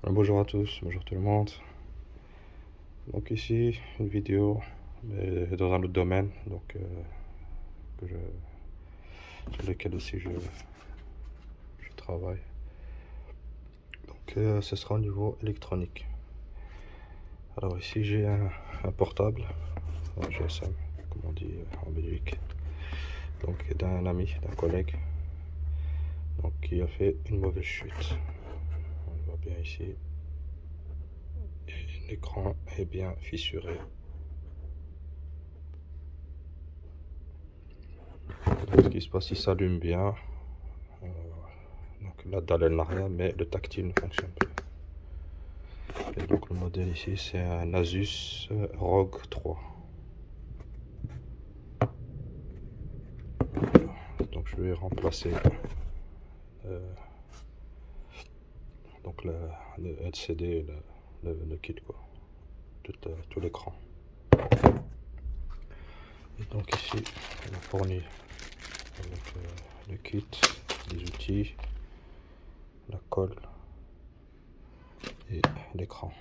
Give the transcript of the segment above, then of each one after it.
Bonjour à tous, bonjour tout le monde. Donc ici une vidéo mais dans un autre domaine, donc sur lequel aussi je travaille. Donc ce sera au niveau électronique. Alors ici j'ai un portable, un GSM comme on dit en Belgique, donc d'un ami, d'un collègue, donc qui a fait une mauvaise chute. On voit bien ici. L'écran est bien fissuré. Donc, ce qui se passe, il s'allume bien. Donc la dalle elle n'a rien, mais le tactile ne fonctionne plus. Et donc le modèle ici c'est un Asus ROG 3. Donc je vais remplacer donc le LCD, le kit quoi, tout l'écran. Et donc ici on a fourni avec le kit, les outils, la colle et l'écran.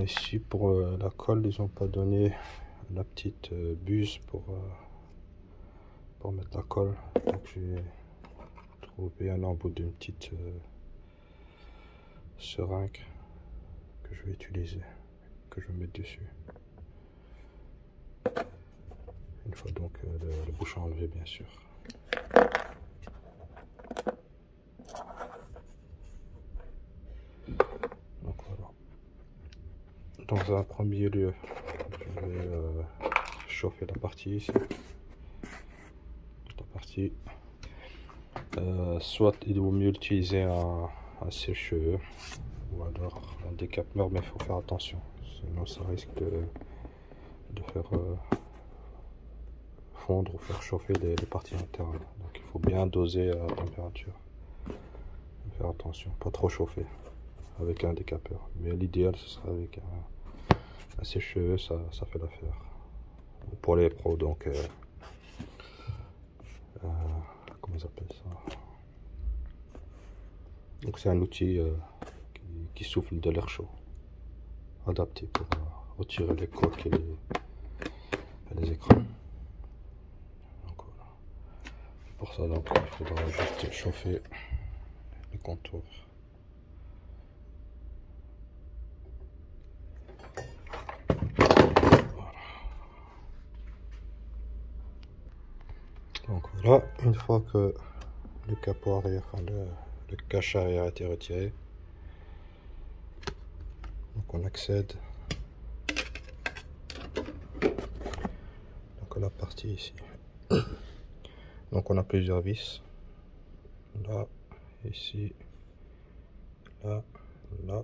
Ici pour la colle, ils n'ont pas donné la petite buse pour mettre la colle. Donc j'ai trouvé un embout d'une petite seringue que je vais utiliser, que je vais mettre dessus. Une fois donc le bouchon enlevé bien sûr. Donc voilà. Dans un premier lieu, je vais chauffer la partie ici. La partie. Soit il vaut mieux utiliser un sèche-cheveux ou alors un décapeur, mais il faut faire attention, sinon ça risque de faire fondre ou faire chauffer les parties internes. Donc il faut bien doser la température. Faire attention, pas trop chauffer avec un décapeur, mais l'idéal ce sera avec un sèche-cheveux, ça fait l'affaire. Pour les pros, donc comment ils appellent ça? Donc c'est un outil qui souffle de l'air chaud, adapté pour retirer les coques et les écrans. Donc voilà. Pour ça donc il faudra juste chauffer les contours. Donc voilà, une fois que le capot arrière, enfin le cache arrière a été retiré, donc on accède donc à la partie ici. Donc on a plusieurs vis, là, ici, là, là,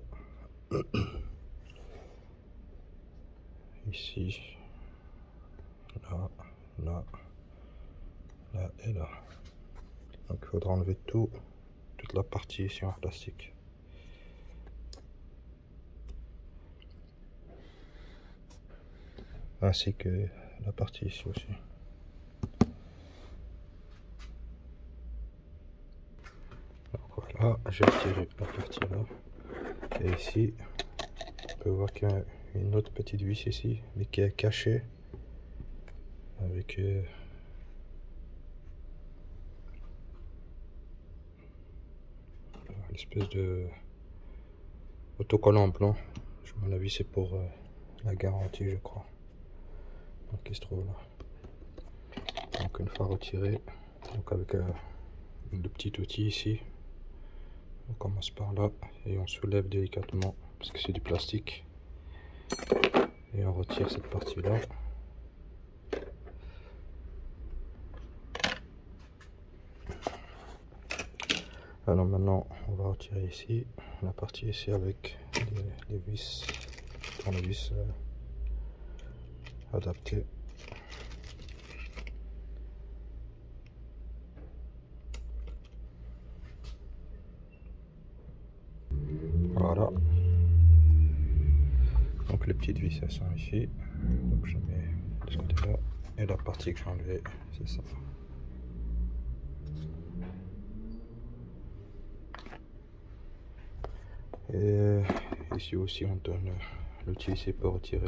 ici, là, là, là et là. Donc il faudra enlever toute la partie ici en plastique. Ainsi que la partie ici aussi. Donc voilà, j'ai retiré la partie là. Et ici, on peut voir qu'il y a une autre petite vis ici, mais qui est cachée avec une espèce de autocollant blanc. À mon avis, c'est pour la garantie, je crois. Donc il se trouve là. Donc une fois retiré, donc avec le petit outil ici, on commence par là et on soulève délicatement parce que c'est du plastique et on retire cette partie là. Alors maintenant on va retirer ici la partie ici avec les vis, tournevis adaptées. Voilà. Donc les petites vis elles sont ici. Donc je mets de ce côté là et la partie que j'ai enlevée c'est ça. Et ici aussi on donne l'outil ici pour retirer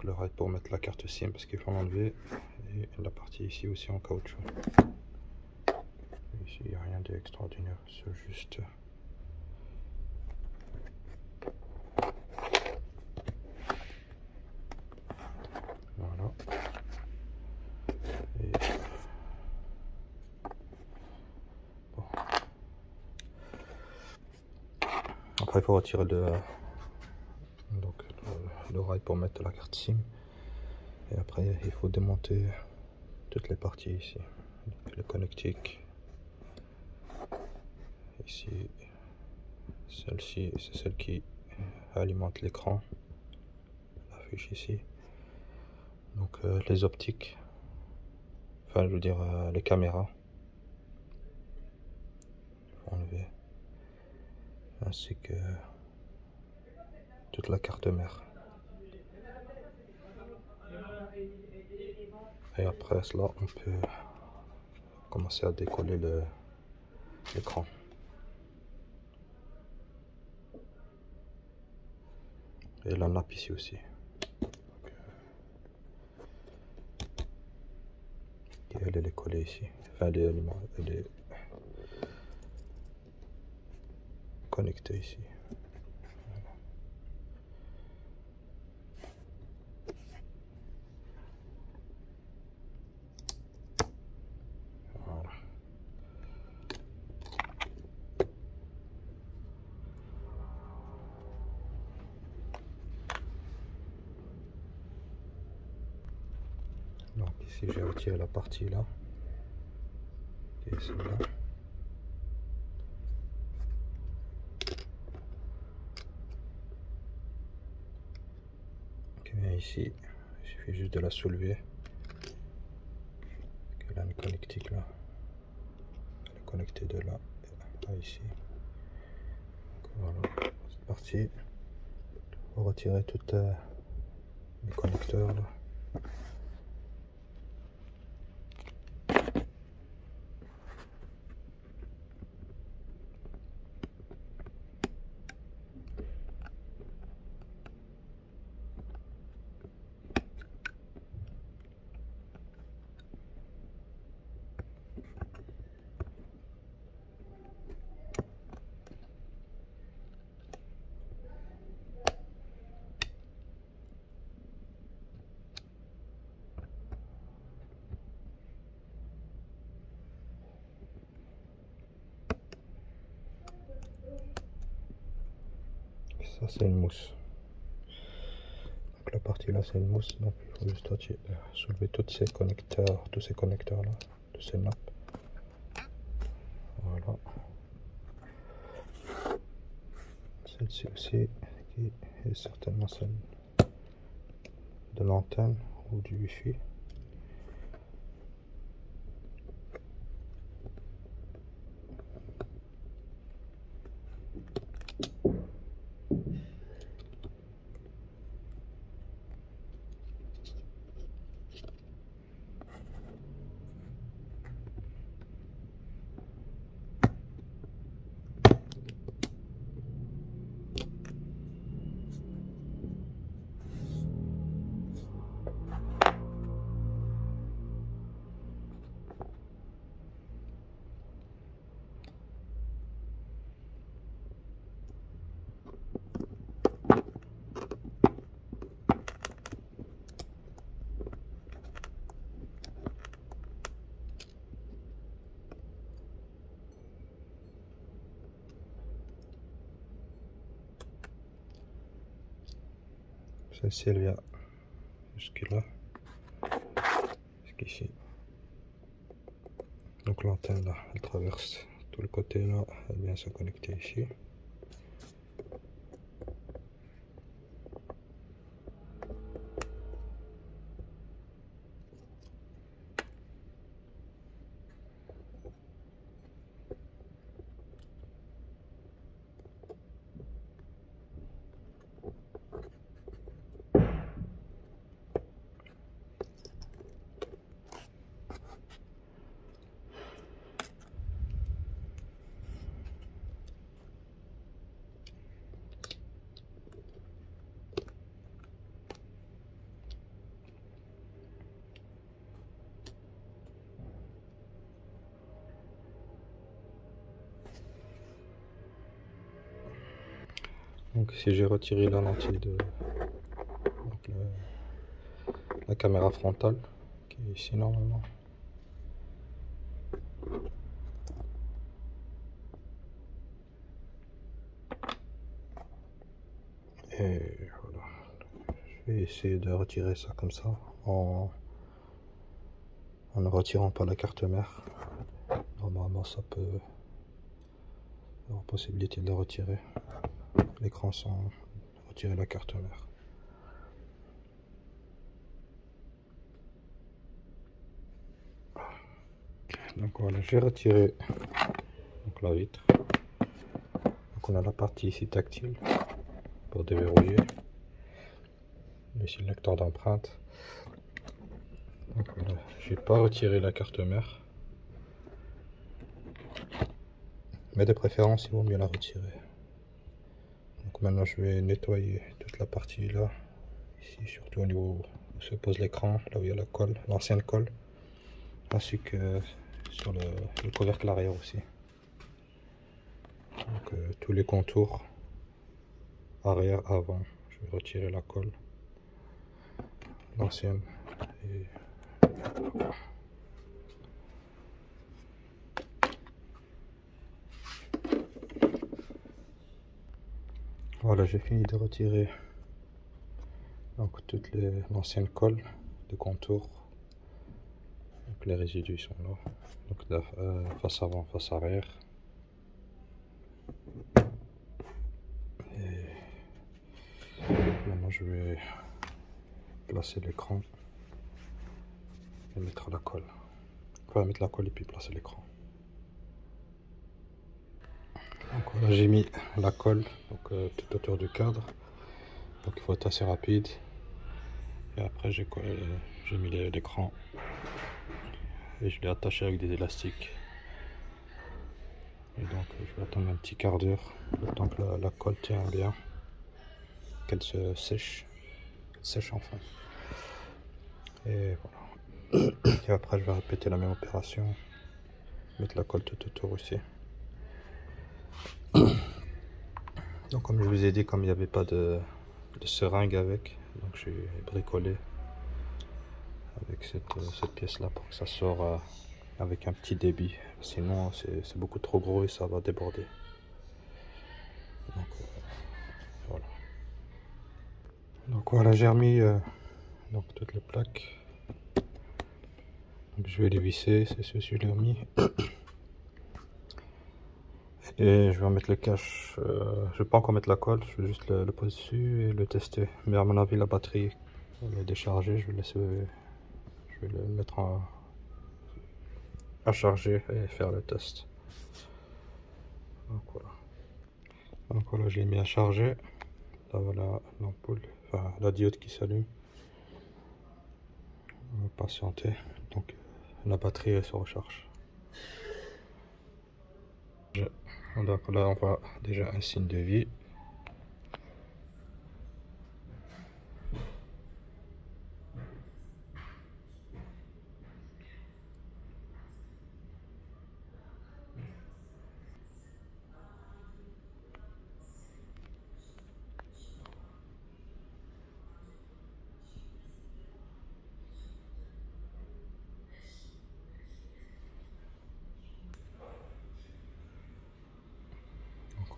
le rail pour mettre la carte SIM parce qu'il faut l'enlever, et la partie ici aussi en caoutchouc. Ici il n'y a rien d'extraordinaire, c'est juste voilà. Et bon. Après il faut retirer le rail pour mettre la carte SIM, et après il faut démonter toutes les parties ici, donc, le connectique ici, celle-ci c'est celle qui alimente l'écran, l'affiche ici, donc les optiques, enfin je veux dire les caméras, il faut enlever, ainsi que toute la carte mère. Et après cela, on peut commencer à décoller l'écran. Et la nappe ici aussi. Et elle est collée ici. Enfin, elle est connectée ici. Voilà. Donc ici j'ai retiré la partie là, qui est celle-là. Et ici, il suffit juste de la soulever. Elle a une connectique là. Elle est connectée de là à ici. Donc voilà, cette partie. On va retirer toutes les connecteurs là. Ça c'est une mousse. Donc la partie là c'est une mousse, donc il faut juste soulever tous ces connecteurs là, tous ces nappes. Voilà. Celle-ci aussi, qui est certainement celle de l'antenne ou du Wi-Fi. Celle-ci elle vient jusque là, jusqu'ici. Donc l'antenne là, elle traverse tout le côté là, elle vient se connecter ici. Donc si j'ai retiré la lentille de la caméra frontale qui est ici normalement. Et voilà. Je vais essayer de retirer ça comme ça en ne retirant pas la carte mère. Normalement ça peut avoir possibilité de la retirer. L'écran sans retirer la carte mère. Donc voilà, j'ai retiré donc la vitre. Donc on a la partie ici tactile pour déverrouiller. Ici le lecteur d'empreinte. Donc voilà, j'ai pas retiré la carte mère. Mais de préférence, il vaut mieux la retirer. Donc maintenant, je vais nettoyer toute la partie là. Ici, surtout au niveau où se pose l'écran, là où il y a la colle, l'ancienne colle. Ainsi que sur le couvercle arrière aussi. Donc tous les contours, arrière, avant. Je vais retirer la colle. L'ancienne. Et... voilà, j'ai fini de retirer donc toute l'ancienne colle de contour. Donc les résidus sont là. Donc face avant, face arrière. Et maintenant je vais placer l'écran et mettre la colle. Enfin mettre la colle et puis placer l'écran. Donc voilà, j'ai mis la colle donc, tout autour du cadre. Donc il faut être assez rapide. Et après j'ai mis l'écran et je l'ai attaché avec des élastiques. Et donc je vais attendre un petit quart d'heure tant que la colle tient bien, qu'elle se sèche, enfin. Et voilà. Et après je vais répéter la même opération, mettre la colle tout autour aussi. Donc comme je vous ai dit, comme il n'y avait pas de seringue avec, donc j'ai bricolé avec cette pièce là pour que ça sorte avec un petit débit, sinon c'est beaucoup trop gros et ça va déborder. Donc voilà. Donc voilà, j'ai remis donc toutes les plaques. Donc je vais les visser, c'est ceci, je l'ai remis. Et je vais en mettre le cache. Je vais pas encore mettre la colle, je vais juste le poser dessus et le tester. Mais à mon avis, la batterie elle est déchargée, je vais le mettre à charger et faire le test. Donc voilà, je l'ai mis à charger. Là voilà l'ampoule, enfin la diode qui s'allume. On va patienter. Donc la batterie elle se recharge. Donc là on voit déjà un signe de vie.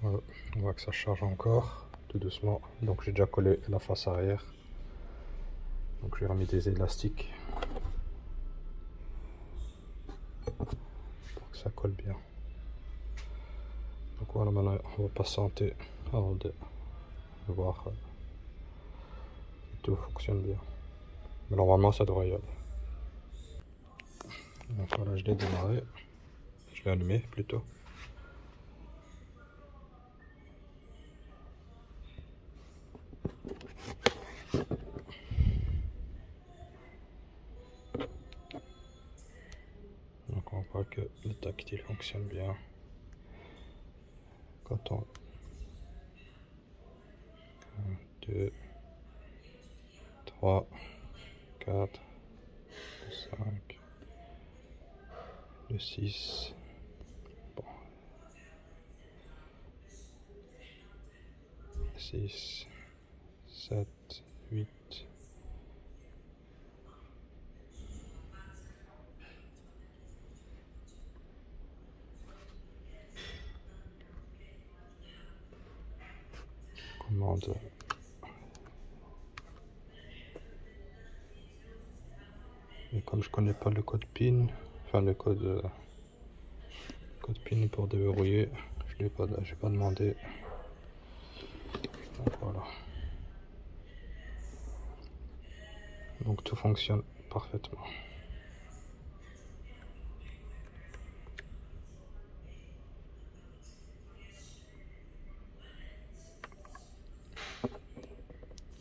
Donc on voit que ça charge encore tout doucement. Donc j'ai déjà collé la face arrière. Donc j'ai remis des élastiques pour que ça colle bien. Donc voilà, maintenant on va patienter avant de voir si tout fonctionne bien. Mais normalement ça devrait y aller. Donc voilà, je l'ai démarré. Je l'ai allumé plutôt. Donc on voit que le tactile fonctionne bien. Quand on... 1, 2, 3, 4, 5, le 6. Bon. 6, 7, 8. Commande. Et comme je connais pas le code PIN, enfin le code PIN pour déverrouiller, je n'ai pas demandé. Donc voilà. Donc tout fonctionne parfaitement.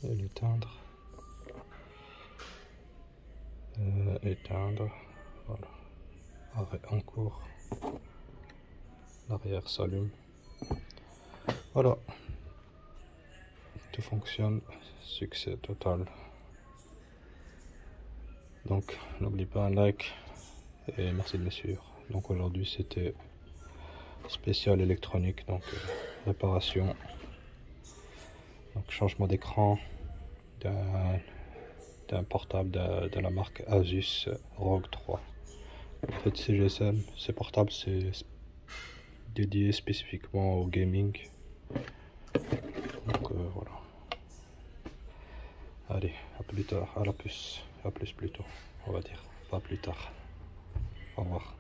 Et l'éteindre. Éteindre. Voilà. Arrêt en cours. L'arrière s'allume. Voilà. Tout fonctionne. Succès total. Donc n'oublie pas un like et merci de me suivre. Donc aujourd'hui c'était spécial électronique, donc réparation, donc changement d'écran d'un portable de la marque Asus ROG 3. En fait c'est GSM, ce portable c'est dédié spécifiquement au gaming. Donc voilà. Allez, à plus tard, à plus plutôt, on va dire, pas plus tard. Au revoir.